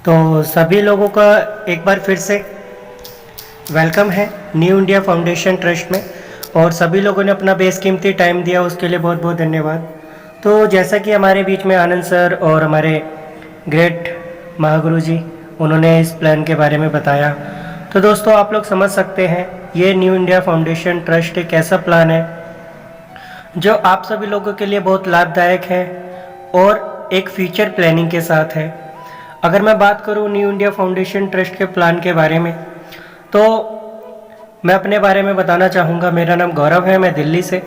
तो सभी लोगों का एक बार फिर से वेलकम है न्यू इंडिया फाउंडेशन ट्रस्ट में। और सभी लोगों ने अपना बेशकीमती टाइम दिया, उसके लिए बहुत बहुत धन्यवाद। तो जैसा कि हमारे बीच में आनंद सर और हमारे ग्रेट महागुरु जी उन्होंने इस प्लान के बारे में बताया, तो दोस्तों आप लोग समझ सकते हैं ये न्यू इंडिया फाउंडेशन ट्रस्ट एक ऐसा प्लान है जो आप सभी लोगों के लिए बहुत लाभदायक है और एक फ्यूचर प्लानिंग के साथ है। अगर मैं बात करूं न्यू इंडिया फाउंडेशन ट्रस्ट के प्लान के बारे में, तो मैं अपने बारे में बताना चाहूँगा। मेरा नाम गौरव है, मैं दिल्ली से,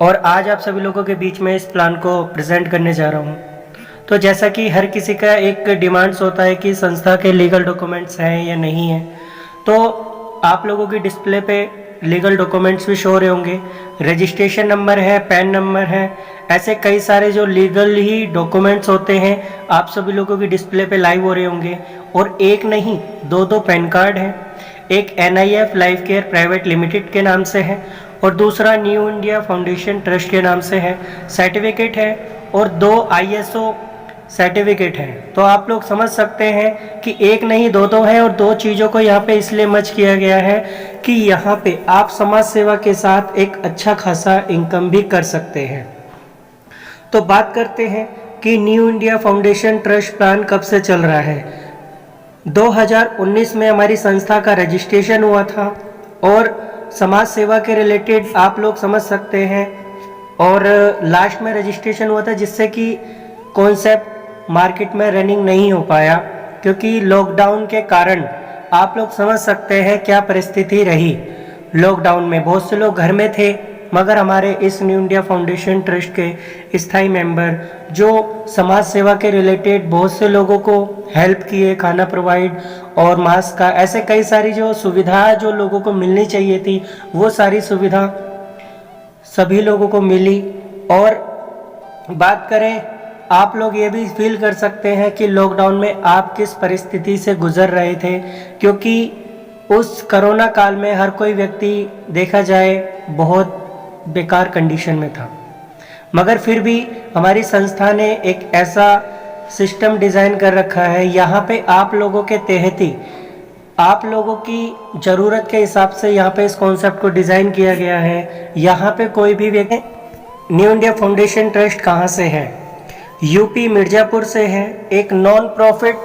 और आज आप सभी लोगों के बीच में इस प्लान को प्रेजेंट करने जा रहा हूँ। तो जैसा कि हर किसी का एक डिमांड्स होता है कि संस्था के लीगल डॉक्यूमेंट्स हैं या नहीं हैं, तो आप लोगों की डिस्प्ले पे लीगल डॉक्यूमेंट्स भी शो हो रहे होंगे। रजिस्ट्रेशन नंबर है, पैन नंबर है, ऐसे कई सारे जो लीगल ही डॉक्यूमेंट्स होते हैं आप सभी लोगों की डिस्प्ले पे लाइव हो रहे होंगे। और एक नहीं दो पैन कार्ड हैं, एक NIF life care private limited के नाम से है और दूसरा न्यू इंडिया फाउंडेशन ट्रस्ट के नाम से है, सर्टिफिकेट है, और 2 ISO सर्टिफिकेट है। तो आप लोग समझ सकते हैं कि एक नहीं दो हैं, और 2 चीज़ों को यहाँ पे इसलिए मर्ज किया गया है कि यहाँ पे आप समाज सेवा के साथ एक अच्छा खासा इनकम भी कर सकते हैं। तो बात करते हैं कि new India foundation trust plan कब से चल रहा है। 2019 में हमारी संस्था का रजिस्ट्रेशन हुआ था और समाज सेवा के रिलेटेड आप लोग समझ सकते हैं, और लास्ट में रजिस्ट्रेशन हुआ था जिससे कि कॉन्सेप्ट मार्केट में रनिंग नहीं हो पाया, क्योंकि लॉकडाउन के कारण आप लोग समझ सकते हैं क्या परिस्थिति रही। लॉकडाउन में बहुत से लोग घर में थे, मगर हमारे इस न्यू इंडिया फाउंडेशन ट्रस्ट के स्थायी मेंबर जो समाज सेवा के रिलेटेड बहुत से लोगों को हेल्प किए, खाना प्रोवाइड और मास्क का, ऐसे कई सारी जो सुविधा जो लोगों को मिलनी चाहिए थी वो सारी सुविधा सभी लोगों को मिली। और बात करें, आप लोग ये भी फील कर सकते हैं कि लॉकडाउन में आप किस परिस्थिति से गुजर रहे थे, क्योंकि उस कोरोना काल में हर कोई व्यक्ति देखा जाए बहुत बेकार कंडीशन में था, मगर फिर भी हमारी संस्था ने एक ऐसा सिस्टम डिज़ाइन कर रखा है। यहाँ पे आप लोगों के तहत ही आप लोगों की ज़रूरत के हिसाब से यहाँ पे इस कॉन्सेप्ट को डिज़ाइन किया गया है। यहाँ पे कोई भी व्यक्ति, न्यू इंडिया फाउंडेशन ट्रस्ट कहाँ से है? यूपी मिर्ज़ापुर से है। एक नॉन प्रॉफिट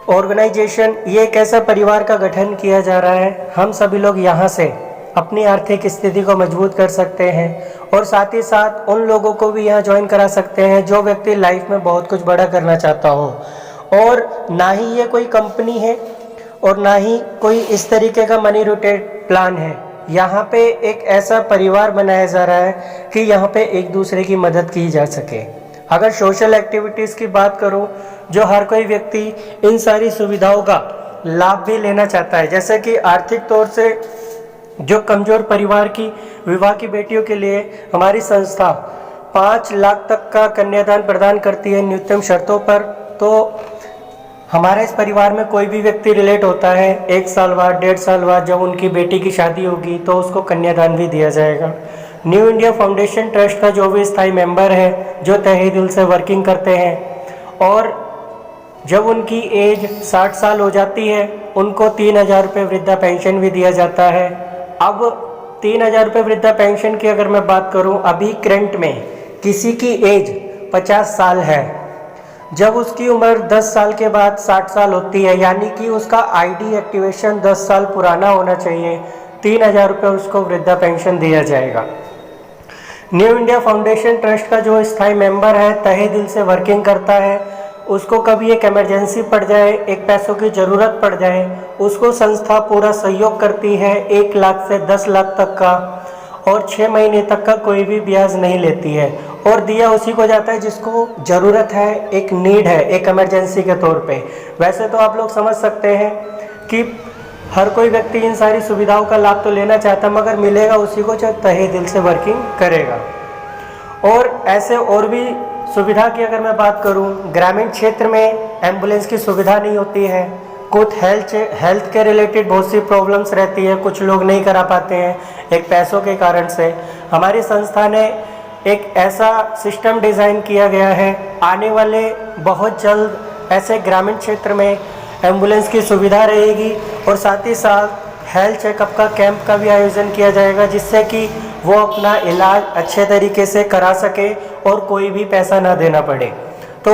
ऑर्गेनाइजेशन, ये एक ऐसा परिवार का गठन किया जा रहा है। हम सभी लोग यहाँ से अपनी आर्थिक स्थिति को मजबूत कर सकते हैं और साथ ही साथ उन लोगों को भी यहाँ ज्वाइन करा सकते हैं जो व्यक्ति लाइफ में बहुत कुछ बड़ा करना चाहता हो। और ना ही ये कोई कंपनी है और ना ही कोई इस तरीके का मनी रोटेट प्लान है। यहाँ पे एक ऐसा परिवार बनाया जा रहा है कि यहाँ पे एक दूसरे की मदद की जा सके। अगर सोशल एक्टिविटीज़ की बात करूँ, जो हर कोई व्यक्ति इन सारी सुविधाओं का लाभ भी लेना चाहता है, जैसे कि आर्थिक तौर से जो कमज़ोर परिवार की विवाह की बेटियों के लिए हमारी संस्था 5 लाख तक का कन्यादान प्रदान करती है न्यूनतम शर्तों पर। तो हमारे इस परिवार में कोई भी व्यक्ति रिलेट होता है, 1 साल बाद, 1.5 साल बाद जब उनकी बेटी की शादी होगी तो उसको कन्यादान भी दिया जाएगा। न्यू इंडिया फाउंडेशन ट्रस्ट का जो भी स्थायी मेंबर है, जो तहे दिल से वर्किंग करते हैं और जब उनकी एज 60 साल हो जाती है, उनको 3,000 रुपये वृद्धा पेंशन भी दिया जाता है। अब 3,000 रुपये वृद्धा पेंशन की अगर मैं बात करूं, अभी करंट में किसी की एज 50 साल है, जब उसकी उम्र 10 साल के बाद 60 साल होती है, यानी कि उसका ID एक्टिवेशन 10 साल पुराना होना चाहिए, 3,000 रुपये उसको वृद्धा पेंशन दिया जाएगा। न्यू इंडिया फाउंडेशन ट्रस्ट का जो स्थायी मेंबर है, तहे दिल से वर्किंग करता है, उसको कभी एक इमरजेंसी पड़ जाए, एक पैसों की ज़रूरत पड़ जाए, उसको संस्था पूरा सहयोग करती है 1 लाख से 10 लाख तक का, और 6 महीने तक का कोई भी ब्याज नहीं लेती है, और दिया उसी को जाता है जिसको ज़रूरत है, एक नीड है, एक इमरजेंसी के तौर पे। वैसे तो आप लोग समझ सकते हैं कि हर कोई व्यक्ति इन सारी सुविधाओं का लाभ तो लेना चाहता, मगर मिलेगा उसी को जो तहे दिल से वर्किंग करेगा। और ऐसे और भी सुविधा की अगर मैं बात करूं, ग्रामीण क्षेत्र में एम्बुलेंस की सुविधा नहीं होती है, कुछ हेल्थ के रिलेटेड बहुत सी प्रॉब्लम्स रहती है, कुछ लोग नहीं करा पाते हैं एक पैसों के कारण से। हमारी संस्था ने एक ऐसा सिस्टम डिज़ाइन किया गया है, आने वाले बहुत जल्द ऐसे ग्रामीण क्षेत्र में एम्बुलेंस की सुविधा रहेगी और साथ ही साथ हेल्थ चेकअप का कैंप का भी आयोजन किया जाएगा, जिससे कि वो अपना इलाज अच्छे तरीके से करा सके और कोई भी पैसा ना देना पड़े। तो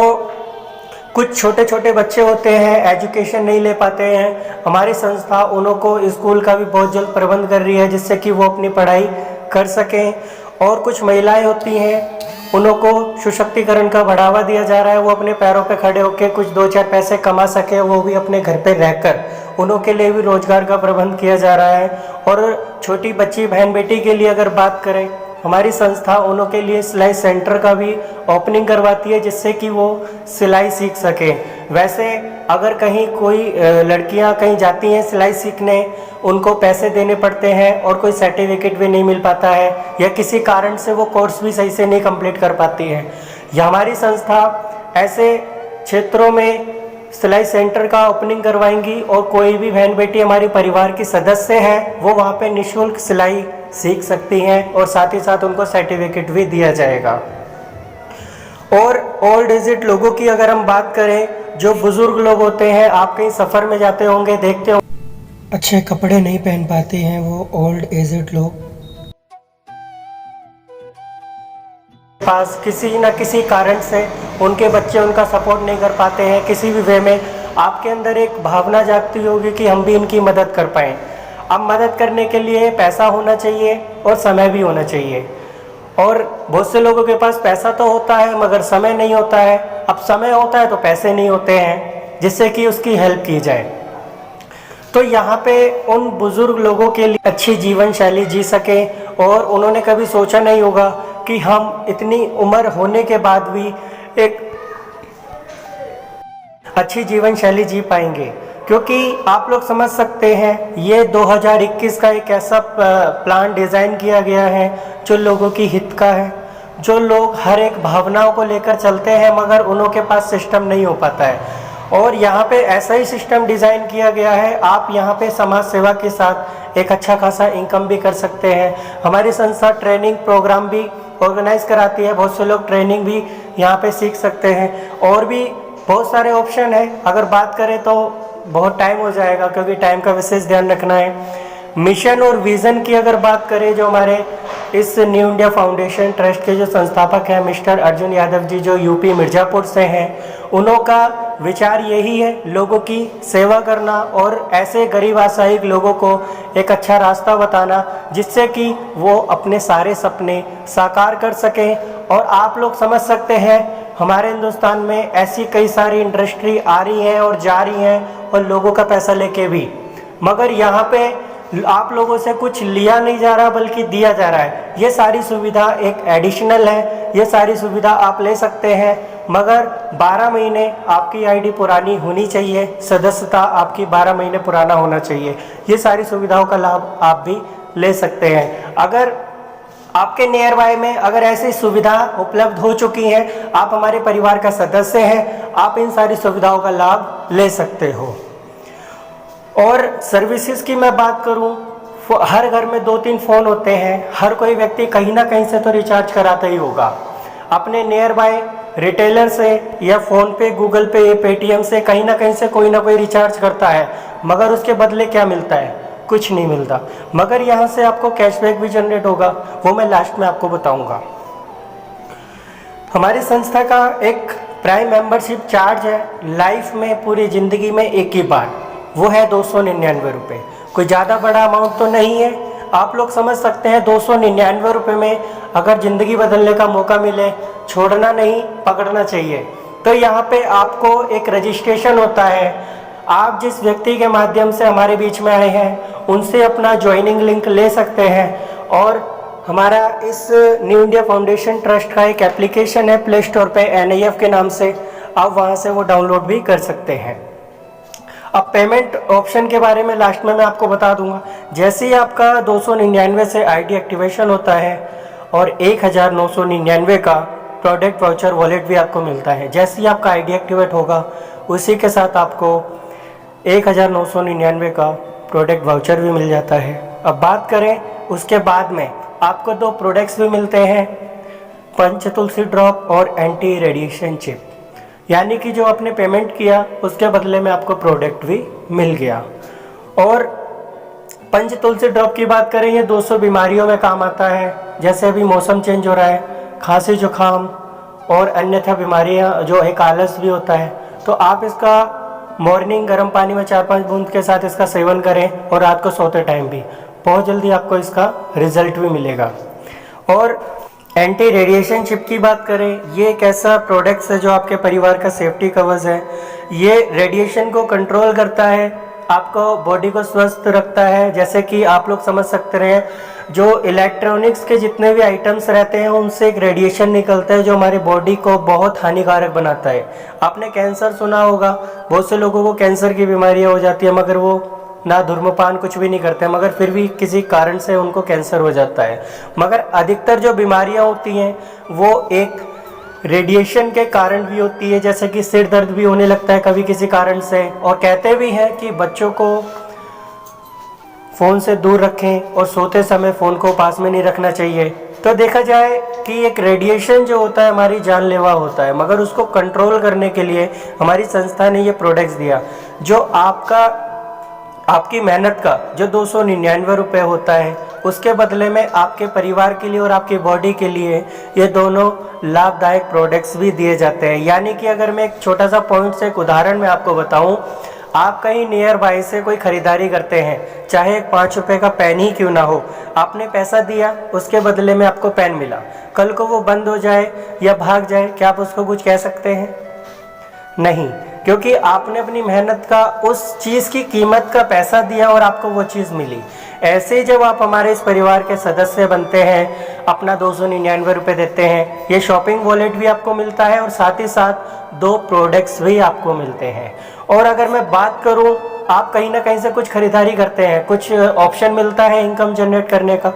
कुछ छोटे छोटे बच्चे होते हैं, एजुकेशन नहीं ले पाते हैं, हमारी संस्था उनको स्कूल का भी बहुत जल्द प्रबंध कर रही है, जिससे कि वो अपनी पढ़ाई कर सकें। और कुछ महिलाएं होती हैं, उनको सशक्तिकरण का बढ़ावा दिया जा रहा है, वो अपने पैरों पे खड़े होकर कुछ 2-4 पैसे कमा सके, वो भी अपने घर पे रहकर, उनके लिए भी रोजगार का प्रबंध किया जा रहा है। और छोटी बच्ची बहन बेटी के लिए अगर बात करें, हमारी संस्था उनके लिए सिलाई सेंटर का भी ओपनिंग करवाती है, जिससे कि वो सिलाई सीख सके। वैसे अगर कहीं कोई लड़कियां कहीं जाती हैं सिलाई सीखने, उनको पैसे देने पड़ते हैं और कोई सर्टिफिकेट भी नहीं मिल पाता है, या किसी कारण से वो कोर्स भी सही से नहीं कंप्लीट कर पाती है। या हमारी संस्था ऐसे क्षेत्रों में सिलाई सेंटर का ओपनिंग करवाएंगी और कोई भी बहन बेटी हमारी परिवार की सदस्य है, वो वहाँ पे निःशुल्क सिलाई सीख सकती हैं और साथ ही साथ उनको सर्टिफिकेट भी दिया जाएगा। और ओल्ड एजेड लोगों की अगर हम बात करें, जो बुजुर्ग लोग होते हैं, आप कहीं सफ़र में जाते होंगे, देखते होंगे अच्छे कपड़े नहीं पहन पाते हैं वो ओल्ड एजेड लोग, पास किसी न किसी कारण से उनके बच्चे उनका सपोर्ट नहीं कर पाते हैं किसी भी वे में, आपके अंदर एक भावना जागती होगी कि हम भी इनकी मदद कर पाएँ। अब मदद करने के लिए पैसा होना चाहिए और समय भी होना चाहिए। और बहुत से लोगों के पास पैसा तो होता है मगर समय नहीं होता है। अब समय होता है तो पैसे नहीं होते हैं, जिससे कि उसकी हेल्प की जाए। तो यहाँ पे उन बुज़ुर्ग लोगों के लिए अच्छी जीवन शैली जी सकें, और उन्होंने कभी सोचा नहीं होगा कि हम इतनी उम्र होने के बाद भी एक अच्छी जीवन शैली जी पाएंगे। क्योंकि आप लोग समझ सकते हैं, ये 2021 का एक ऐसा प्लान डिज़ाइन किया गया है जो लोगों की हित का है, जो लोग हर एक भावनाओं को लेकर चलते हैं मगर उनके पास सिस्टम नहीं हो पाता है। और यहाँ पे ऐसा ही सिस्टम डिज़ाइन किया गया है, आप यहाँ पे समाज सेवा के साथ एक अच्छा खासा इनकम भी कर सकते हैं। हमारी संस्था ट्रेनिंग प्रोग्राम भी ऑर्गेनाइज कराती है, बहुत से लोग ट्रेनिंग भी यहाँ पे सीख सकते हैं। और भी बहुत सारे ऑप्शन है, अगर बात करें तो बहुत टाइम हो जाएगा, क्योंकि टाइम का विशेष ध्यान रखना है। मिशन और विज़न की अगर बात करें, जो हमारे इस न्यू इंडिया फाउंडेशन ट्रस्ट के जो संस्थापक हैं मिस्टर अर्जुन यादव जी, जो यूपी मिर्ज़ापुर से हैं, उनका विचार यही है लोगों की सेवा करना और ऐसे गरीब असहाय लोगों को एक अच्छा रास्ता बताना, जिससे कि वो अपने सारे सपने साकार कर सकें। और आप लोग समझ सकते हैं, हमारे हिंदुस्तान में ऐसी कई सारी इंडस्ट्री आ रही हैं और जा रही हैं, और लोगों का पैसा लेके भी, मगर यहाँ पे आप लोगों से कुछ लिया नहीं जा रहा बल्कि दिया जा रहा है। ये सारी सुविधा एक एडिशनल है, ये सारी सुविधा आप ले सकते हैं, मगर 12 महीने आपकी आईडी पुरानी होनी चाहिए, सदस्यता आपकी 12 महीने पुराना होना चाहिए। ये सारी सुविधाओं का लाभ आप भी ले सकते हैं। अगर आपके नियर बाय में अगर ऐसी सुविधा उपलब्ध हो चुकी है, आप हमारे परिवार का सदस्य हैं, आप इन सारी सुविधाओं का लाभ ले सकते हो। और सर्विसेज की मैं बात करूं, हर घर में 2-3 फ़ोन होते हैं, हर कोई व्यक्ति कहीं ना कहीं से तो रिचार्ज कराता ही होगा। अपने नियर बाय रिटेलर से या फ़ोन पे, गूगल पे, पेटीएम से कहीं ना कहीं से कोई ना कोई रिचार्ज करता है, मगर उसके बदले क्या मिलता है? कुछ नहीं मिलता। मगर यहाँ से आपको कैशबैक भी जनरेट होगा, वो मैं लास्ट में आपको बताऊँगा। हमारी संस्था का एक प्राइम मेंबरशिप चार्ज है लाइफ में, पूरी ज़िंदगी में एक ही बार, वो है 299 रुपये। कोई ज़्यादा बड़ा अमाउंट तो नहीं है, आप लोग समझ सकते हैं। 299 रुपये में अगर ज़िंदगी बदलने का मौका मिले, छोड़ना नहीं, पकड़ना चाहिए। तो यहाँ पे आपको एक रजिस्ट्रेशन होता है, आप जिस व्यक्ति के माध्यम से हमारे बीच में आए हैं उनसे अपना ज्वाइनिंग लिंक ले सकते हैं। और हमारा इस न्यू इंडिया फाउंडेशन ट्रस्ट का एक एप्लीकेशन है प्ले स्टोर पे NIF के नाम से, आप वहाँ से वो डाउनलोड भी कर सकते हैं। अब पेमेंट ऑप्शन के बारे में लास्ट में मैं आपको बता दूंगा। जैसे ही आपका 299 से आईडी एक्टिवेशन होता है और 1999 का प्रोडक्ट वाउचर वॉलेट भी आपको मिलता है। जैसे ही आपका आईडी एक्टिवेट होगा, उसी के साथ आपको 1999 का प्रोडक्ट वाउचर भी मिल जाता है। अब बात करें उसके बाद में, आपको 2 प्रोडक्ट्स भी मिलते हैं, पंचतुलसी ड्रॉप और एंटी रेडिएशन चिप। यानी कि जो आपने पेमेंट किया उसके बदले में आपको प्रोडक्ट भी मिल गया। और पंच तुलसी ड्रॉप की बात करें, ये 200 बीमारियों में काम आता है। जैसे अभी मौसम चेंज हो रहा है, खांसी जुकाम और अन्यथा बीमारियां, जो एक आलस भी होता है, तो आप इसका मॉर्निंग गर्म पानी में 4-5 बूंद के साथ इसका सेवन करें और रात को सोते टाइम भी, बहुत जल्दी आपको इसका रिजल्ट भी मिलेगा। और एंटी रेडिएशन चिप की बात करें, ये एक ऐसा प्रोडक्ट्स है जो आपके परिवार का सेफ्टी कवच है। ये रेडिएशन को कंट्रोल करता है, आपको बॉडी को स्वस्थ रखता है। जैसे कि आप लोग समझ सकते हैं, जो इलेक्ट्रॉनिक्स के जितने भी आइटम्स रहते हैं उनसे एक रेडिएशन निकलता है जो हमारी बॉडी को बहुत हानिकारक बनाता है। आपने कैंसर सुना होगा, बहुत से लोगों को कैंसर की बीमारियां हो जाती है, मगर वो ना धूम्रपान कुछ भी नहीं करते, मगर फिर भी किसी कारण से उनको कैंसर हो जाता है। मगर अधिकतर जो बीमारियां होती हैं वो एक रेडिएशन के कारण भी होती है। जैसे कि सिर दर्द भी होने लगता है कभी किसी कारण से। और कहते भी हैं कि बच्चों को फ़ोन से दूर रखें और सोते समय फ़ोन को पास में नहीं रखना चाहिए। तो देखा जाए कि एक रेडिएशन जो होता है हमारी जानलेवा होता है, मगर उसको कंट्रोल करने के लिए हमारी संस्था ने ये प्रोडक्ट्स दिया, जो आपकी मेहनत का जो 299 रुपये होता है, उसके बदले में आपके परिवार के लिए और आपकी बॉडी के लिए ये दोनों लाभदायक प्रोडक्ट्स भी दिए जाते हैं। यानी कि अगर मैं एक छोटा सा पॉइंट से एक उदाहरण में आपको बताऊं, आप कहीं नियर बाय से कोई खरीदारी करते हैं, चाहे 5 रुपये का पेन ही क्यों ना हो, आपने पैसा दिया, उसके बदले में आपको पेन मिला, कल को वो बंद हो जाए या भाग जाए, क्या आप उसको कुछ कह सकते हैं? नहीं, क्योंकि आपने अपनी मेहनत का उस चीज़ की कीमत का पैसा दिया और आपको वो चीज़ मिली। ऐसे ही जब आप हमारे इस परिवार के सदस्य बनते हैं, अपना 299 रुपये देते हैं, ये शॉपिंग वॉलेट भी आपको मिलता है और साथ ही साथ 2 प्रोडक्ट्स भी आपको मिलते हैं। और अगर मैं बात करूं, आप कहीं ना कहीं से कुछ खरीदारी करते हैं, कुछ ऑप्शन मिलता है इनकम जनरेट करने का?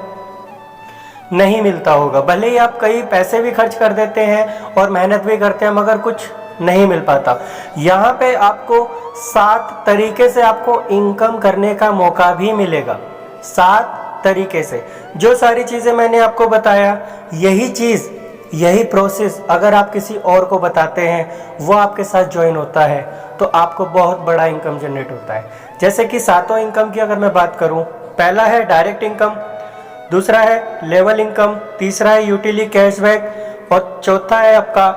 नहीं मिलता होगा। भले ही आप कई पैसे भी खर्च कर देते हैं और मेहनत भी करते हैं, मगर कुछ नहीं मिल पाता। यहाँ पे आपको 7 तरीके से आपको इनकम करने का मौका भी मिलेगा। 7 तरीके से जो सारी चीज़ें मैंने आपको बताया, यही प्रोसेस अगर आप किसी और को बताते हैं, वो आपके साथ ज्वाइन होता है, तो आपको बहुत बड़ा इनकम जनरेट होता है। जैसे कि 7 इनकम की अगर मैं बात करूं, पहला है डायरेक्ट इनकम, दूसरा है लेवल इनकम, तीसरा है यूटिलिटी कैशबैक और चौथा है आपका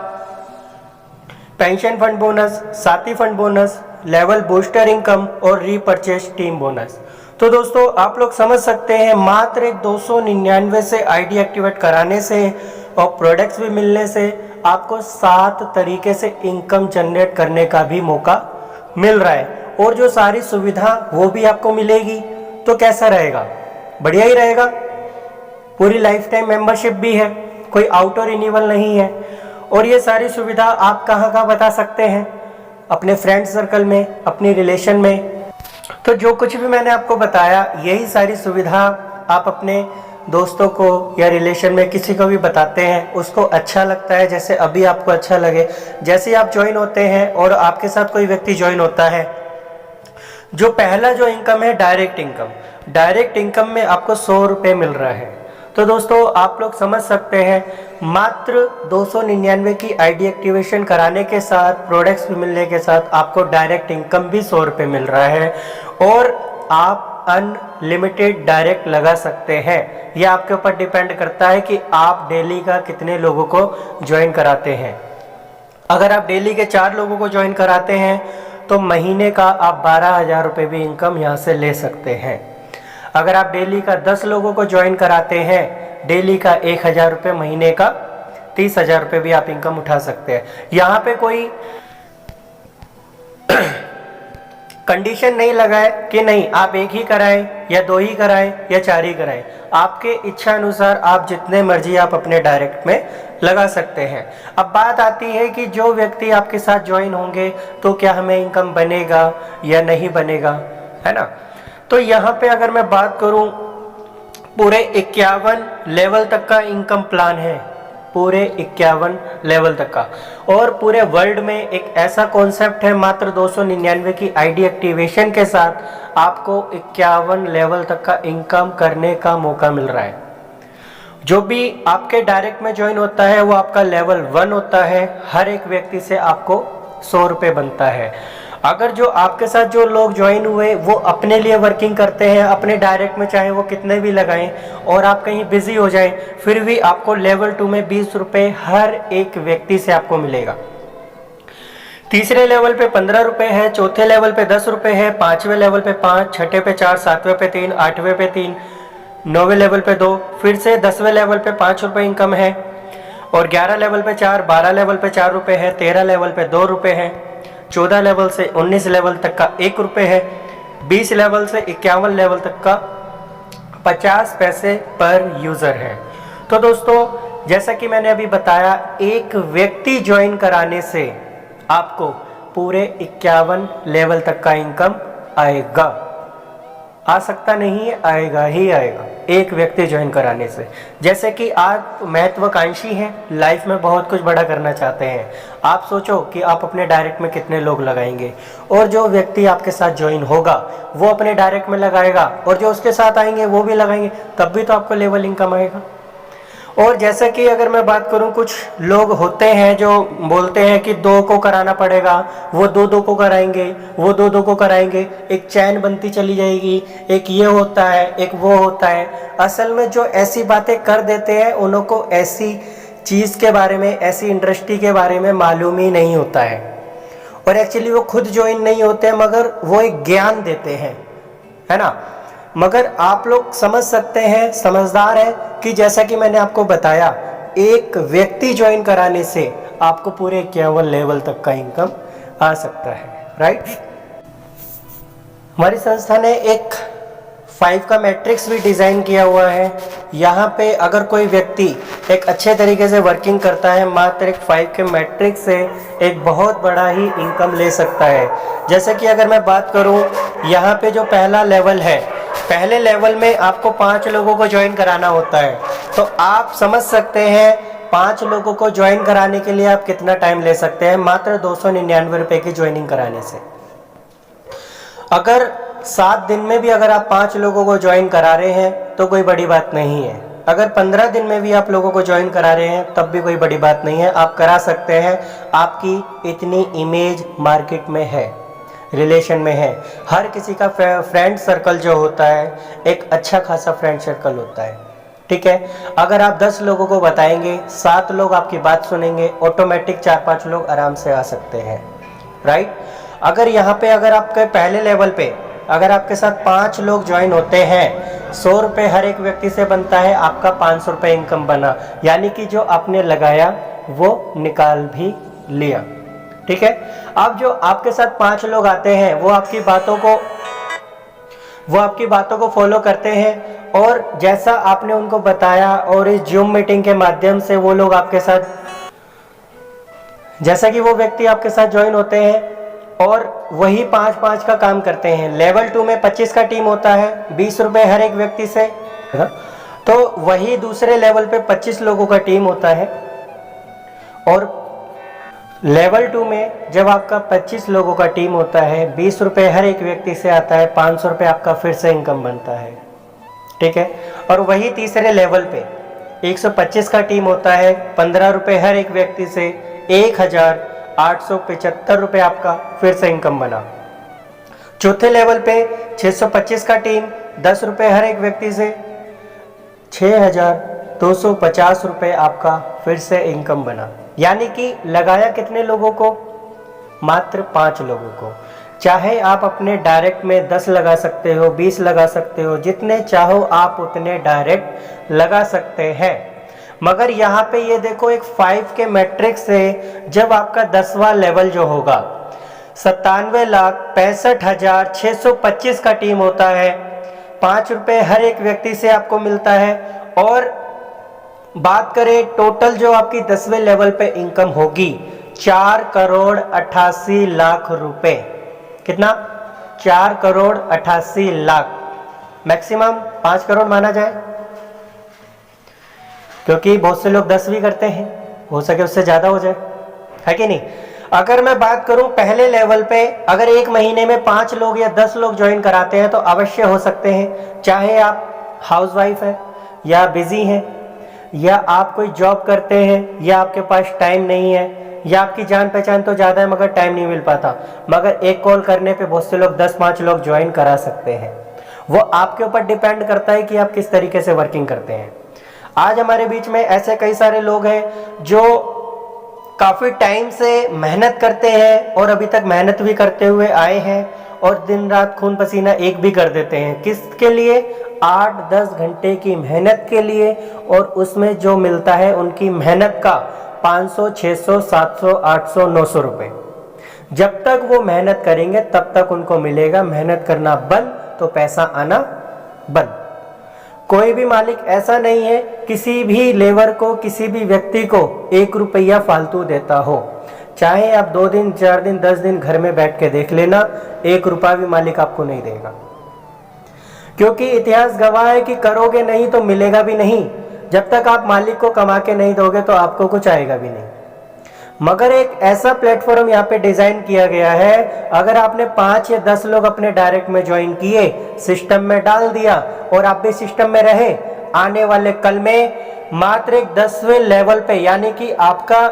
पेंशन फंड बोनस, साथी fund bonus, level booster income और रीपरचेज टीम बोनस। तो दोस्तों आप लोग समझ सकते हैं, मात्र एक 299 से आईडी एक्टिवेट कराने से और प्रोडक्ट्स भी मिलने से आपको 7 तरीके से इनकम जनरेट करने का भी मौका मिल रहा है। और जो सारी सुविधा वो भी आपको मिलेगी, तो कैसा रहेगा? बढ़िया ही रहेगा। पूरी लाइफ टाइम मेंबरशिप भी है, कोई आउटर रिन्यूअल नहीं है। और ये सारी सुविधा आप कहाँ बता सकते हैं? अपने फ्रेंड सर्कल में, अपनी रिलेशन में। तो जो कुछ भी मैंने आपको बताया, यही सारी सुविधा आप अपने दोस्तों को या रिलेशन में किसी को भी बताते हैं, उसको अच्छा लगता है, जैसे अभी आपको अच्छा लगे। जैसे ही आप ज्वाइन होते हैं और आपके साथ कोई व्यक्ति ज्वाइन होता है, जो पहला जो इनकम है डायरेक्ट इनकम में आपको 100 रुपये मिल रहा है। तो दोस्तों आप लोग समझ सकते हैं, मात्र 299 की आईडी एक्टिवेशन कराने के साथ, प्रोडक्ट्स भी मिलने के साथ आपको डायरेक्ट इनकम भी 100 रुपये मिल रहा है और आप अनलिमिटेड डायरेक्ट लगा सकते हैं। यह आपके ऊपर डिपेंड करता है कि आप डेली का कितने लोगों को ज्वाइन कराते हैं। अगर आप डेली के 4 लोगों को ज्वाइन कराते हैं तो महीने का आप 12,000 रुपये भी इनकम यहाँ से ले सकते हैं। अगर आप डेली का 10 लोगों को ज्वाइन कराते हैं, डेली का 1,000 रुपये, महीने का 30,000 रुपये भी आप इनकम उठा सकते हैं। यहाँ पे कोई कंडीशन नहीं लगाए कि नहीं आप 1 ही कराएं या 2 ही कराएं या 4 ही कराएं। आपके इच्छा अनुसार आप जितने मर्जी आप अपने डायरेक्ट में लगा सकते हैं। अब बात आती है कि जो व्यक्ति आपके साथ ज्वाइन होंगे तो क्या हमें इनकम बनेगा या नहीं बनेगा, है ना? तो यहाँ पे अगर मैं बात करूँ, पूरे 51 लेवल तक का इनकम प्लान है, पूरे 51 लेवल तक का। और पूरे वर्ल्ड में एक ऐसा कॉन्सेप्ट है, मात्र 299 की आईडी एक्टिवेशन के साथ आपको 51 लेवल तक का इनकम करने का मौका मिल रहा है। जो भी आपके डायरेक्ट में ज्वाइन होता है वो आपका लेवल 1 होता है। हर एक व्यक्ति से आपको 100 रुपये बनता है। अगर जो आपके साथ जो लोग ज्वाइन हुए वो अपने लिए वर्किंग करते हैं, अपने डायरेक्ट में चाहे वो कितने भी लगाएं, और आप कहीं बिजी हो जाएं, फिर भी आपको लेवल 2 में 20 रुपये हर एक व्यक्ति से आपको मिलेगा। तीसरे लेवल पे 15 रुपये है, चौथे लेवल पे 10 रुपये है, पांचवें लेवल पे 5, छठे पे 4, सातवें पे 3, आठवें पे 3, नौवें लेवल पे 2, फिर से 10वें लेवल पे 5 रुपये इनकम है, और 11 लेवल पे 4, 12 लेवल पे 4 रुपये है, 13 लेवल पे 2 रुपये है, 14 लेवल से 19 लेवल तक का 1 रुपये है, 20 लेवल से 51 लेवल तक का 50 पैसे पर यूज़र है। तो दोस्तों, जैसा कि मैंने अभी बताया, एक व्यक्ति ज्वाइन कराने से आपको पूरे 51 लेवल तक का इनकम आएगा। आ सकता नहीं है, आएगा ही आएगा एक व्यक्ति ज्वाइन कराने से। जैसे कि आप महत्वाकांक्षी हैं, लाइफ में बहुत कुछ बड़ा करना चाहते हैं, आप सोचो कि आप अपने डायरेक्ट में कितने लोग लगाएंगे, और जो व्यक्ति आपके साथ ज्वाइन होगा वो अपने डायरेक्ट में लगाएगा, और जो उसके साथ आएंगे वो भी लगाएंगे, तब भी तो आपको लेवल इनकम आएगा। और जैसा कि अगर मैं बात करूं, कुछ लोग होते हैं जो बोलते हैं कि 2 को कराना पड़ेगा, वो 2 को कराएंगे, वो 2 को कराएंगे, एक चैन बनती चली जाएगी, एक ये होता है, एक वो होता है। असल में जो ऐसी बातें कर देते हैं उन्हों को ऐसी चीज़ के बारे में, ऐसी इंडस्ट्री के बारे में मालूम ही नहीं होता है, और एक्चुअली वो खुद ज्वाइन नहीं होते हैं, मगर वो एक ज्ञान देते हैं, है ना। मगर आप लोग समझ सकते हैं, समझदार हैं, कि जैसा कि मैंने आपको बताया, एक व्यक्ति ज्वाइन कराने से आपको पूरे 51 लेवल तक का इनकम आ सकता है, राइट। हमारी संस्था ने एक 5 का मैट्रिक्स भी डिज़ाइन किया हुआ है। यहाँ पे अगर कोई व्यक्ति एक अच्छे तरीके से वर्किंग करता है, मात्र एक 5 के मैट्रिक्स से एक बहुत बड़ा ही इनकम ले सकता है। जैसे कि अगर मैं बात करूँ, यहाँ पे जो पहला लेवल है, पहले लेवल में आपको 5 लोगों को ज्वाइन कराना होता है। तो आप समझ सकते हैं 5 लोगों को ज्वाइन कराने के लिए आप कितना टाइम ले सकते हैं, मात्र 299 रुपये की ज्वाइनिंग कराने से। अगर 7 दिन में भी अगर आप 5 लोगों को ज्वाइन करा रहे हैं तो कोई बड़ी बात नहीं है। अगर 15 दिन में भी आप लोगों को ज्वाइन करा रहे हैं तब भी कोई बड़ी बात नहीं है, आप करा सकते हैं। आपकी इतनी इमेज मार्केट में है, रिलेशन में है। हर किसी का फ्रेंड सर्कल जो होता है एक अच्छा खासा फ्रेंड सर्कल होता है, ठीक है। अगर आप 10 लोगों को बताएंगे, 7 लोग आपकी बात सुनेंगे, ऑटोमेटिक 4-5 लोग आराम से आ सकते हैं, राइट। अगर यहाँ पे अगर आपके पहले लेवल पे अगर आपके साथ 5 लोग ज्वाइन होते हैं, 100 रुपये हर एक व्यक्ति से बनता है, आपका 500 रुपये इनकम बना, यानी कि जो आपने लगाया वो निकाल भी लिया, ठीक है। अब जो आपके साथ 5 लोग आते हैं वो आपकी बातों को फॉलो करते हैं, और जैसा आपने उनको बताया, और इस जूम मीटिंग के माध्यम से वो लोग आपके साथ, जैसा कि वो व्यक्ति आपके साथ ज्वाइन होते हैं और वही 5-5 का काम करते हैं। लेवल 2 में 25 का टीम होता है, 20 रुपये हर एक व्यक्ति से, तो वही दूसरे लेवल पे 25 लोगों का टीम होता है, और लेवल 2 में जब आपका 25 लोगों का टीम होता है, 20 रुपये हर एक व्यक्ति से आता है, 500 रुपये आपका फिर से इनकम बनता है, ठीक है। और वही तीसरे लेवल पे 125 का टीम होता है, 15 रुपये हर एक व्यक्ति से, 1875 रुपये आपका फिर से इनकम बना। चौथे लेवल पे 625 का टीम, 10 रुपये हर एक व्यक्ति से, 6250 रुपये आपका फिर से इनकम बना। यानी कि लगाया कितने लोगों को, मात्र 5 लोगों को। चाहे आप अपने डायरेक्ट में 10 लगा सकते हो, 20 लगा सकते हो, जितने चाहो आप उतने डायरेक्ट लगा सकते हैं। मगर यहाँ पे ये देखो, एक 5 के मैट्रिक्स से जब आपका 10वां लेवल जो होगा, 97,65,625 का टीम होता है, 5 रुपये हर एक व्यक्ति से आपको मिलता है। और बात करें टोटल जो आपकी 10वें लेवल पे इनकम होगी, 4,88,00,000 रुपए। कितना? 4,88,00,000। मैक्सिमम 5 करोड़ माना जाए, क्योंकि बहुत से लोग 10 भी करते हैं, हो सके उससे ज़्यादा हो जाए, है कि नहीं। अगर मैं बात करूं पहले लेवल पे, अगर एक महीने में 5 लोग या 10 लोग ज्वाइन कराते हैं तो अवश्य हो सकते हैं। चाहे आप हाउसवाइफ हैं या बिजी हैं, या आप कोई जॉब करते हैं, या आपके पास टाइम नहीं है, या आपकी जान पहचान तो ज़्यादा है मगर टाइम नहीं मिल पाता, मगर एक कॉल करने पे बहुत से लोग 10-5 लोग ज्वाइन करा सकते हैं। वो आपके ऊपर डिपेंड करता है कि आप किस तरीके से वर्किंग करते हैं। आज हमारे बीच में ऐसे कई सारे लोग हैं जो काफ़ी टाइम से मेहनत करते हैं और अभी तक मेहनत भी करते हुए आए हैं और दिन रात खून पसीना एक भी कर देते हैं। किसके लिए? 8-10 घंटे की मेहनत के लिए, और उसमें जो मिलता है उनकी मेहनत का 500, 600, 700, 800, 900 रुपये। जब तक वो मेहनत करेंगे तब तक उनको मिलेगा। मेहनत करना बंद तो पैसा आना बंद। कोई भी मालिक ऐसा नहीं है किसी भी लेबर को, किसी भी व्यक्ति को 1 रुपया फालतू देता हो। चाहे आप 2 दिन, 4 दिन, 10 दिन घर में बैठ के देख लेना, 1 रुपया भी मालिक आपको नहीं देगा। क्योंकि इतिहास गवाह है कि करोगे नहीं तो मिलेगा भी नहीं। जब तक आप मालिक को कमा के नहीं दोगे तो आपको कुछ आएगा भी नहीं। मगर एक ऐसा प्लेटफॉर्म यहाँ पे डिजाइन किया गया है, अगर आपने 5 या 10 लोग अपने डायरेक्ट में ज्वाइन किए, सिस्टम में डाल दिया और आप भी सिस्टम में रहे, आने वाले कल में मात्र एक 10वें लेवल पे, यानी कि आपका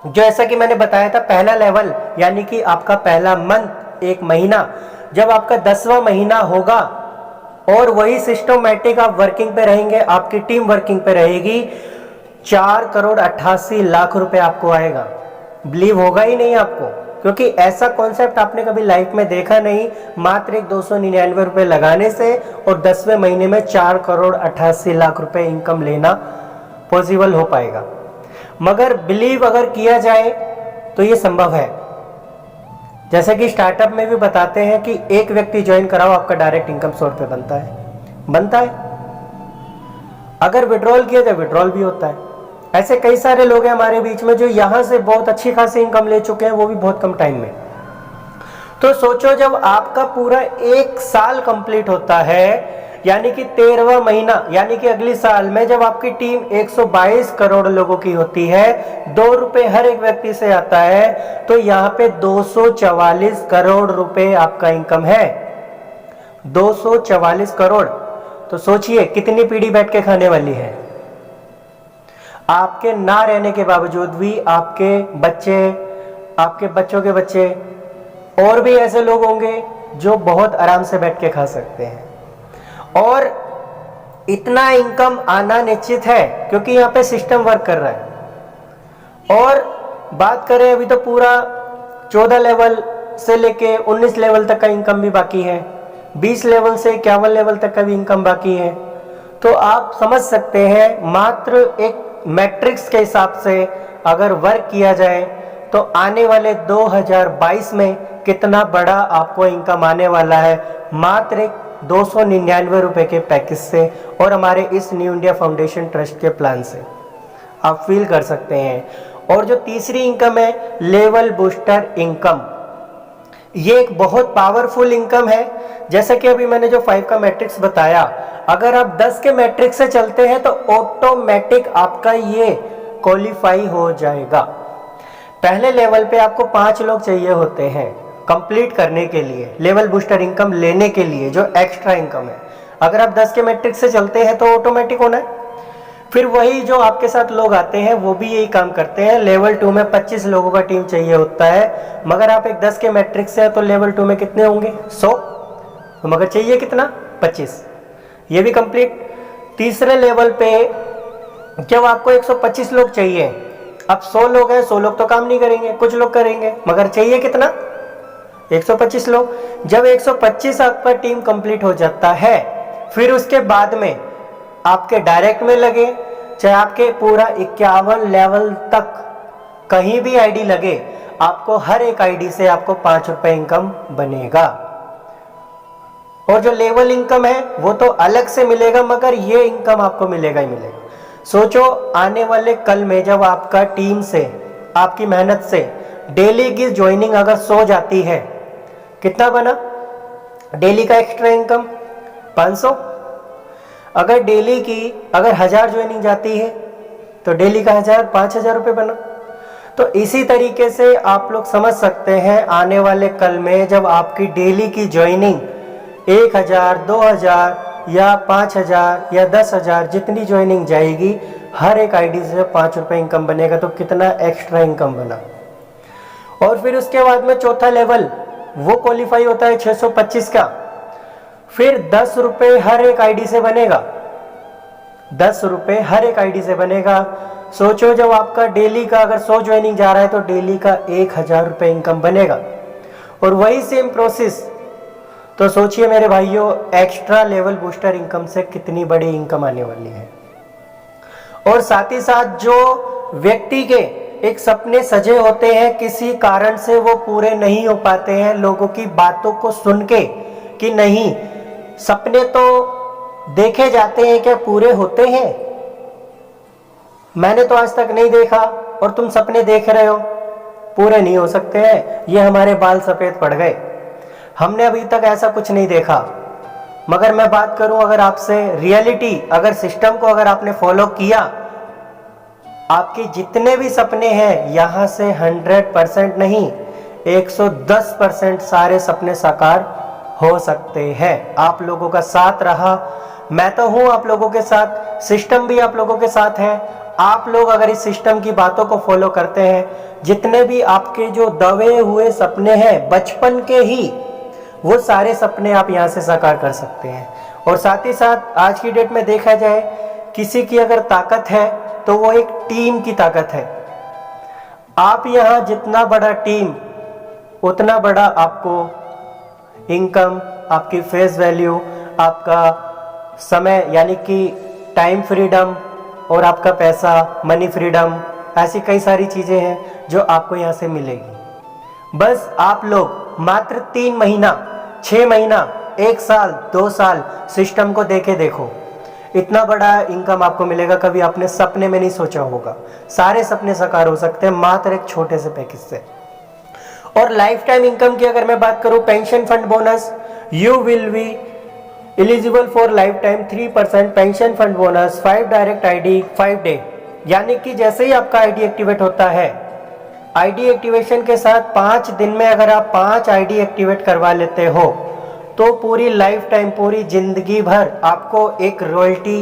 जैसा कि मैंने बताया था पहला लेवल, यानी कि आपका पहला मंथ, एक महीना, जब आपका 10वां महीना होगा और वही सिस्टमैटिक आप वर्किंग पे रहेंगे, आपकी टीम वर्किंग पे रहेगी, 4,88,00,000 रुपए आपको आएगा। बिलीव होगा ही नहीं आपको, क्योंकि ऐसा कॉन्सेप्ट आपने कभी लाइफ में देखा नहीं। मात्र एक 299 रुपए लगाने से और 10वें महीने में 4,88,00,000 रुपए इनकम लेना पॉसिबल हो पाएगा। मगर बिलीव अगर किया जाए तो ये संभव है। जैसे कि स्टार्टअप में भी बताते हैं कि एक व्यक्ति ज्वाइन कराओ, आपका डायरेक्ट इनकम 100 रुपये बनता है। अगर विड्रॉल किया जाए विड्रॉल भी होता है। ऐसे कई सारे लोग हैं हमारे बीच में जो यहाँ से बहुत अच्छी खासी इनकम ले चुके हैं, वो भी बहुत कम टाइम में। तो सोचो जब आपका पूरा 1 साल कंप्लीट होता है, यानी कि 13वां महीना, यानी कि अगले साल में जब आपकी टीम 122 करोड़ लोगों की होती है, 2 रुपए हर एक व्यक्ति से आता है, तो यहाँ पे 244 करोड़ रुपए आपका इनकम है। 244 करोड़। तो सोचिए कितनी पीढ़ी बैठ के खाने वाली है। आपके ना रहने के बावजूद भी आपके बच्चे, आपके बच्चों के बच्चे और भी ऐसे लोग होंगे जो बहुत आराम से बैठ के खा सकते हैं। और इतना इनकम आना निश्चित है क्योंकि यहाँ पे सिस्टम वर्क कर रहा है। और बात करें अभी तो पूरा 14 लेवल से लेके 19 लेवल तक का इनकम भी बाकी है, 20 लेवल से 51 लेवल तक का भी इनकम बाकी है। तो आप समझ सकते हैं मात्र एक मैट्रिक्स के हिसाब से अगर वर्क किया जाए तो आने वाले 2022 में कितना बड़ा आपको इनकम आने वाला है, मात्र 299 रुपए के पैकेज से और हमारे इस न्यू इंडिया फाउंडेशन ट्रस्ट के प्लान से आप फील कर सकते हैं। और जो तीसरी इनकम है लेवल बूस्टर इनकम, ये एक बहुत पावरफुल इनकम है। जैसे कि अभी मैंने जो 5 का मैट्रिक्स बताया, अगर आप 10 के मैट्रिक्स से चलते हैं तो ऑटोमेटिक आपका ये क्वालिफाई हो जाएगा। पहले लेवल पे आपको 5 लोग चाहिए होते हैं कंप्लीट करने के लिए, लेवल बूस्टर इनकम लेने के लिए, जो एक्स्ट्रा इनकम है। अगर आप 10 के मैट्रिक्स से चलते हैं तो ऑटोमेटिक होना है। फिर वही जो आपके साथ लोग आते हैं वो भी यही काम करते हैं। लेवल 2 में 25 लोगों का टीम चाहिए होता है, मगर आप एक 10 के मैट्रिक्स से है तो लेवल 2 में कितने होंगे? 100। तो मगर चाहिए कितना? 25। ये भी कंप्लीट। तीसरे लेवल पे जब आपको 125 लोग चाहिए, अब 100 लोग हैं, 100 लोग तो काम नहीं करेंगे, कुछ लोग करेंगे, मगर चाहिए कितना? 125 लोग। जब 125 आपका टीम कंप्लीट हो जाता है, फिर उसके बाद में आपके डायरेक्ट में लगे, चाहे आपके पूरा 51 लेवल तक कहीं भी आईडी लगे, आपको हर एक आईडी से आपको 5 रुपए इनकम बनेगा। और जो लेवल इनकम है वो तो अलग से मिलेगा, मगर ये इनकम आपको मिलेगा ही मिलेगा। सोचो आने वाले कल में जब आपका टीम से, आपकी मेहनत से डेली की ज्वाइनिंग अगर 100 जाती है, कितना बना डेली का एक्स्ट्रा इनकम? 500। अगर डेली की अगर 1000 ज्वाइनिंग जाती है तो डेली का 1000 5000 रुपये बना। तो इसी तरीके से आप लोग समझ सकते हैं आने वाले कल में जब आपकी डेली की ज्वाइनिंग 1000, 2000 या 5000 या 10,000 जितनी ज्वाइनिंग जाएगी, हर एक आईडी से 5 रुपये इनकम बनेगा, तो कितना एक्स्ट्रा इनकम बना। और फिर उसके बाद में चौथा लेवल वो क्वालिफाई होता है 625 का। फिर 10 रुपये हर एक आईडी से बनेगा, 10 रुपये हर एक आईडी से बनेगा। सोचो जब आपका डेली का अगर 100 ज्वाइनिंग जा रहा है तो डेली का 1000 रुपये इनकम बनेगा। और वही सेम प्रोसेस, तो सोचिए मेरे भाइयों एक्स्ट्रा लेवल बूस्टर इनकम से कितनी बड़ी इनकम आने वाली है। और साथ ही साथ जो व्यक्ति के एक सपने सजे होते हैं, किसी कारण से वो पूरे नहीं हो पाते हैं, लोगों की बातों को सुन के कि नहीं सपने तो देखे जाते हैं, क्या पूरे होते हैं? मैंने तो आज तक नहीं देखा और तुम सपने देख रहे हो, पूरे नहीं हो सकते हैं, ये हमारे बाल सफेद पड़ गए, हमने अभी तक ऐसा कुछ नहीं देखा। मगर मैं बात करूं अगर आपसे रियलिटी, अगर सिस्टम को अगर आपने फॉलो किया, आपके जितने भी सपने हैं यहां से 100% नहीं 110% सारे सपने साकार हो सकते हैं। आप लोगों का साथ रहा, मैं तो हूं आप लोगों के साथ, सिस्टम भी आप लोगों के साथ है। आप लोग अगर इस सिस्टम की बातों को फॉलो करते हैं, जितने भी आपके जो दबे हुए सपने हैं बचपन के ही, वो सारे सपने आप यहाँ से साकार कर सकते हैं। और साथ ही साथ आज की डेट में देखा जाए, किसी की अगर ताकत है तो वो एक टीम की ताकत है। आप यहाँ जितना बड़ा टीम, उतना बड़ा आपको इनकम, आपकी फेस वैल्यू, आपका समय यानी कि टाइम फ्रीडम, और आपका पैसा, मनी फ्रीडम, ऐसी कई सारी चीज़ें हैं जो आपको यहाँ से मिलेगी। बस आप लोग मात्र 3 महीना, 6 महीना, 1 साल, 2 साल सिस्टम को देखो, इतना बड़ा इनकम आपको मिलेगा, कभी आपने सपने में नहीं सोचा होगा। सारे सपने साकार हो सकते हैं मात्र एक छोटे से पैकेज से। और लाइफ टाइम इनकम की अगर मैं बात करूं, pension fund bonus, you will be eligible for life time 3% pension fund bonus, 5 direct ID 5 day, यानी कि जैसे ही आपका आईडी एक्टिवेट होता है, आईडी एक्टिवेशन के साथ 5 दिन में अगर आप 5 आईडी एक्टिवेट करवा लेते हो तो पूरी लाइफ टाइम, पूरी जिंदगी भर आपको एक रॉयल्टी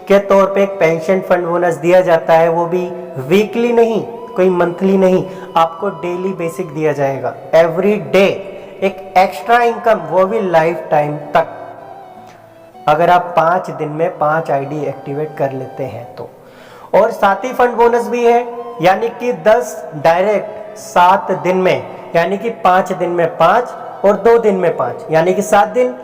के तौर पे एक पेंशन फंड बोनस दिया जाता है। वो भी वीकली नहीं, कोई मंथली नहीं, आपको डेली बेसिक दिया जाएगा, एवरी डे एक एक्स्ट्रा इनकम, वो भी लाइफ टाइम तक, अगर आप 5 दिन में 5 आईडी एक्टिवेट कर लेते हैं तो। और साथ ही फंड बोनस भी है, यानी कि 10 डायरेक्ट 7 दिन में, यानी कि 5 दिन में 5 और 2 दिन में 5, यानी कि 7 दिन,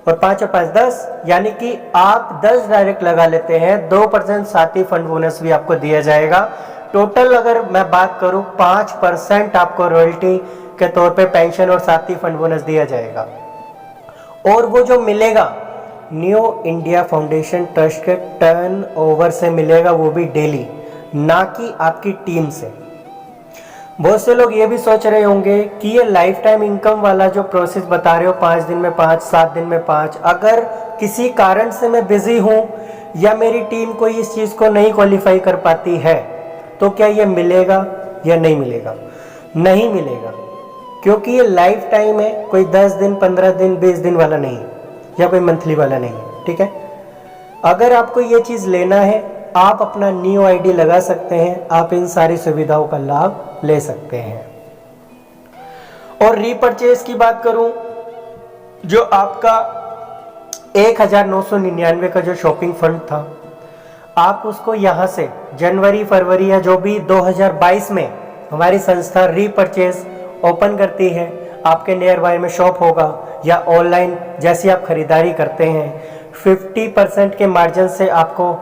और 5 और 5 10, यानी कि आप 10 डायरेक्ट लगा लेते हैं, 2% साथ ही फंड बोनस भी आपको दिया जाएगा। टोटल अगर मैं बात करूं 5% आपको रॉयल्टी के तौर पे पेंशन और साथ ही फंड बोनस दिया जाएगा। और वो जो मिलेगा न्यू इंडिया फाउंडेशन ट्रस्ट के टर्नओवर से मिलेगा, वो भी डेली, ना कि आपकी टीम से। बहुत से लोग ये भी सोच रहे होंगे कि ये लाइफ टाइम इनकम वाला जो प्रोसेस बता रहे हो, 5 दिन में 5, 7 दिन में 5, अगर किसी कारण से मैं बिजी हूँ या मेरी टीम कोई इस चीज़ को नहीं क्वालिफाई कर पाती है, तो क्या ये मिलेगा या नहीं मिलेगा? नहीं मिलेगा, क्योंकि ये लाइफ टाइम है, कोई 10 दिन, 15 दिन, 20 दिन वाला नहीं, या कोई मंथली वाला नहीं, ठीक है। अगर आपको ये चीज़ लेना है, आप अपना न्यू आईडी लगा सकते हैं, आप इन सारी सुविधाओं का लाभ ले सकते हैं। और रीपरचेज की बात करूं, जो आपका 1999 का जो शॉपिंग फंड था, आप उसको यहां से जनवरी, फरवरी या जो भी 2022 में हमारी संस्था रीपरचेज ओपन करती है, आपके नियर बाय में शॉप होगा या ऑनलाइन जैसी आप खरीदारी करते हैं, 50% के मार्जिन से आपको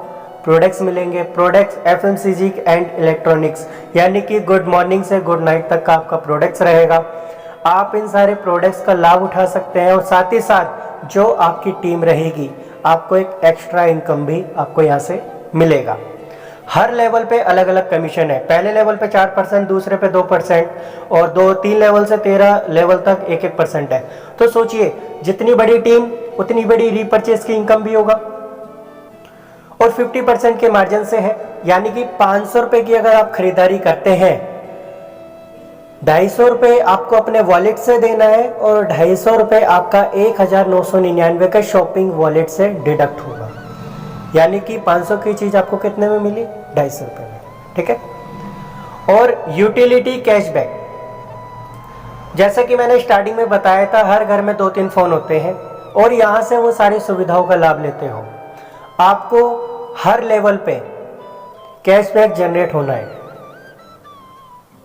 प्रोडक्ट्स मिलेंगे। प्रोडक्ट्स FMCG एंड इलेक्ट्रॉनिक्स, यानी कि गुड मॉर्निंग से गुड नाइट तक का आपका प्रोडक्ट्स रहेगा। आप इन सारे प्रोडक्ट्स का लाभ उठा सकते हैं, और साथ ही साथ जो आपकी टीम रहेगी, आपको एक एक्स्ट्रा इनकम भी आपको यहाँ से मिलेगा। हर लेवल पे अलग अलग कमीशन है, पहले लेवल पे 4%, दूसरे पे 2%, और 2-3 लेवल से 13 लेवल तक 1-1% है। तो सोचिए, जितनी बड़ी टीम उतनी बड़ी रीपरचेज की इनकम भी होगा, और 50% के मार्जिन से है, यानी कि 500 रुपए की अगर आप खरीदारी करते हैं, 250 रुपये आपको अपने वॉलेट से देना है, और 250 रुपये आपका 1999 का शॉपिंग वॉलेट से डिडक्ट होगा। यानी कि 500 की चीज़ आपको कितने में मिली, 250 रुपये में, ठीक है। और यूटिलिटी कैशबैक, जैसा कि मैंने स्टार्टिंग में बताया था, हर घर में 2-3 फ़ोन होते हैं और यहाँ से वो सारी सुविधाओं का लाभ लेते हो। आपको हर लेवल पे कैशबैक जनरेट होना है,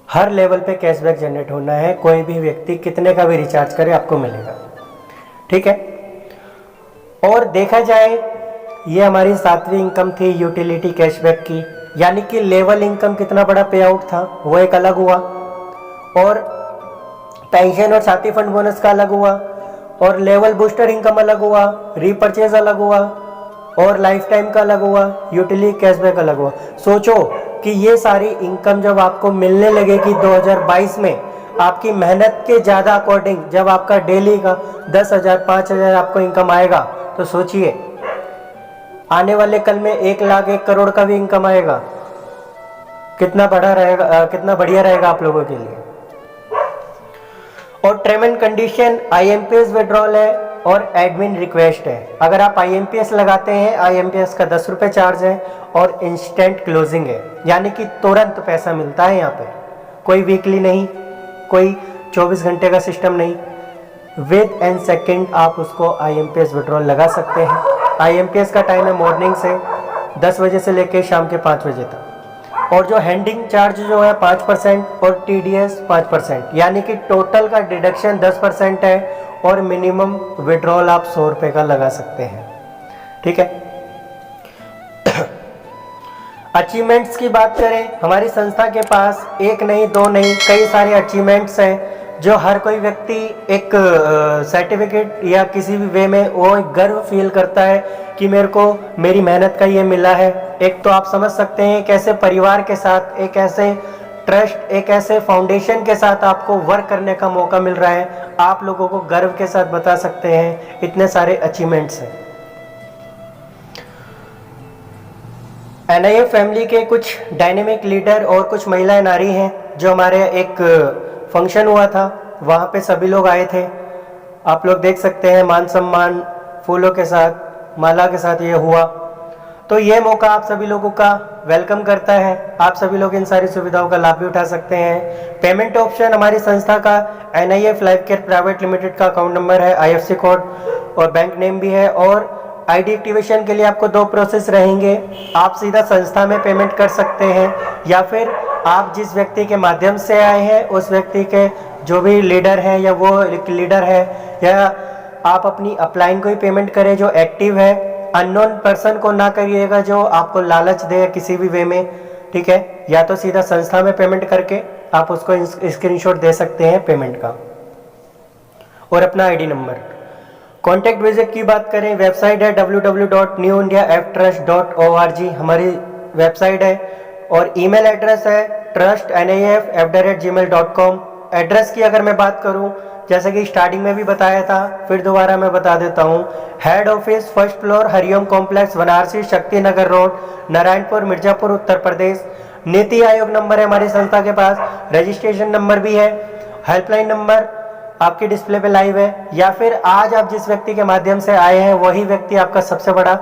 हर लेवल पे कैशबैक जनरेट होना है। कोई भी व्यक्ति कितने का भी रिचार्ज करे आपको मिलेगा, ठीक है। और देखा जाए, ये हमारी 7वीं इनकम थी यूटिलिटी कैशबैक की, यानी कि लेवल इनकम कितना बड़ा पे आउट था वो एक अलग हुआ, और पेंशन और साथी फंड बोनस का अलग हुआ, और लेवल बूस्टर इनकम अलग हुआ, रीपरचेज अलग हुआ, और लाइफ टाइम का अलग हुआ, यूटिलिटी कैशबैक अलग हुआ। सोचो कि ये सारी इनकम जब आपको मिलने लगेगी 2022 में, आपकी मेहनत के ज़्यादा अकॉर्डिंग, जब आपका डेली का 10,000 5,000 आपको इनकम आएगा, तो सोचिए आने वाले कल में 1 लाख 1 करोड़ का भी इनकम आएगा, कितना बड़ा रहेगा, कितना बढ़िया रहेगा आप लोगों के लिए। और term and condition IMPS withdrawal है और एडमिन रिक्वेस्ट है। अगर आप IMPS लगाते हैं, IMPS का 10 रुपये चार्ज है और इंस्टेंट क्लोजिंग है, यानी कि तुरंत पैसा मिलता है यहाँ पे, कोई वीकली नहीं, कोई 24 घंटे का सिस्टम नहीं, विद एन सेकेंड आप उसको IMPS विड्रॉल लगा सकते हैं। IMPS का टाइम है मॉर्निंग से 10 बजे से लेकर शाम के 5 बजे तक, और जो हैंडिंग चार्ज जो है 5% और TDS 5%, यानी कि टोटल का डिडक्शन 10% है, और मिनिमम विड्रॉल आप 100 रुपये का लगा सकते हैं, ठीक है। अचीवमेंट्स की बात करें, हमारी संस्था के पास एक नहीं, 2 नहीं, कई सारे अचीवमेंट्स हैं जो हर कोई व्यक्ति एक सर्टिफिकेट या किसी भी वे में वो गर्व फील करता है कि मेरे को मेरी मेहनत का ये मिला है। एक तो आप समझ सकते हैं कैसे परिवार के साथ, एक ऐसे ट्रस्ट, एक ऐसे फाउंडेशन के साथ आपको वर्क करने का मौका मिल रहा है। आप लोगों को गर्व के साथ बता सकते हैं इतने सारे अचीवमेंट्स हैं। NIA फैमिली के कुछ डायनेमिक लीडर और कुछ महिलाएं नारी हैं, जो हमारे एक फंक्शन हुआ था, वहाँ पे सभी लोग आए थे। आप लोग देख सकते हैं मान सम्मान फूलों के साथ, माला के साथ ये हुआ। तो ये मौका आप सभी लोगों का वेलकम करता है, आप सभी लोग इन सारी सुविधाओं का लाभ भी उठा सकते हैं। पेमेंट ऑप्शन हमारी संस्था का NIF life care private limited का अकाउंट नंबर है, IFSC कोड और बैंक नेम भी है। और ID एक्टिवेशन के लिए आपको 2 प्रोसेस रहेंगे, आप सीधा संस्था में पेमेंट कर सकते हैं, या फिर आप जिस व्यक्ति के माध्यम से आए हैं उस व्यक्ति के जो भी लीडर हैं, या वो लीडर है, या आप अपनी अपलाइन को ही पेमेंट करें जो एक्टिव है। अननोन पर्सन को ना करिएगा जो आपको लालच दे किसी भी वे में, ठीक है। या तो सीधा संस्था में पेमेंट करके आप उसको स्क्रीनशॉट दे सकते हैं पेमेंट का, और अपना ID नंबर। कॉन्टैक्ट विजिट की बात करें, वेबसाइट है www.newindiaftrust.org हमारी वेबसाइट है, और ईमेल एड्रेस है trustnif@gmail.com। एड्रेस की अगर मैं बात करूं, जैसे कि स्टार्टिंग में भी बताया था, फिर दोबारा मैं बता देता हूं। Head office 1st floor Hariom complex, Banarasi Shakti Nagar road, Narayanpur, Mirzapur, Uttar Pradesh. NITI Aayog number है हमारी संस्था के पास, रजिस्ट्रेशन नंबर भी है, हेल्पलाइन नंबर आपके डिस्प्ले पे लाइव है, या फिर आज आप जिस व्यक्ति के माध्यम से आए हैं वही व्यक्ति आपका सबसे बड़ा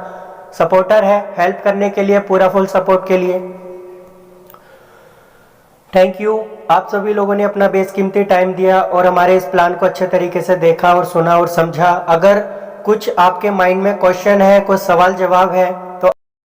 सपोर्टर है, हेल्प करने के लिए, पूरा फुल सपोर्ट के लिए। थैंक यू, आप सभी लोगों ने अपना बेशकीमती टाइम दिया और हमारे इस प्लान को अच्छे तरीके से देखा और सुना और समझा। अगर कुछ आपके माइंड में क्वेश्चन है, कुछ सवाल जवाब है,